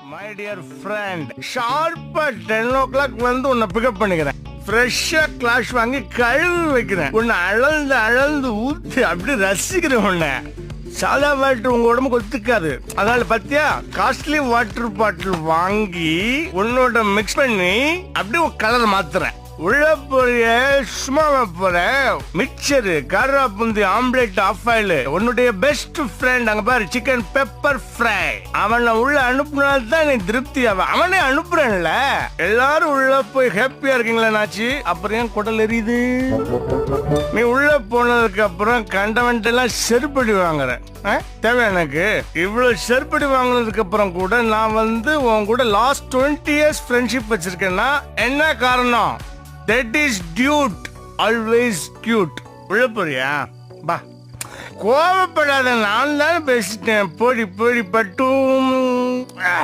My dear friend, ஷார்ப்பா 10 o'clock வந்து உன்னை பிக்கப் பண்ணிக்கிறேன். ஃப்ரெஷ்ஷா கிளாஷ் வாங்கி கழுவி வைக்கிறேன். உன்னை அளந்து அளந்து ஊத்தி அப்படி ரசிக்கிறேன். உன்னை சாதா வாட்டர் உங்க உடம்புக்கு ஒத்துக்காது. அதனால பத்தியா காஸ்ட்லி வாட்டர் பாட்டில் வாங்கி உன்னோட மிக்ஸ் பண்ணி அப்படியே கலர் மாத்துறேன். உள்ள போறிய சும்மா போற மிக்சரு காரா புந்தி ஆம்லெட் ஆஃப் ஆயில் உன்னுடைய பெஸ்ட் ஃப்ரெண்ட் அங்க பாரு சிக்கன் பெப்பர் ஃப்ரை அவனை உள்ள அனுப்புனால்தான் நீ திருப்தி ஆவ. அவனே அனுப்புறேன்ல. எல்லாரும் உள்ள போய் ஹாப்பியா இருக்கீங்களா நாச்சி? அப்புறம் ஏன் குடல் எரியுது? நீ உள்ள போனதுக்கு அப்புறம் கண்டவன்ட் எல்லாம் செருப்படி வாங்குற தேவை எனக்கு. இவ்வளவு செருப்படி வாங்கினதுக்கு அப்புறம் கூட நான் வந்து உன் கூட லாஸ்ட் 20 years ஃப்ரெண்ட்ஷிப் வச்சிருக்கேன்னா என்ன காரணம்? That is dude, always cute. உள்ள போறியா? பா, கோவப்படாத, நான் தான் பேசிட்டேன். போடி போடி பட்டும்.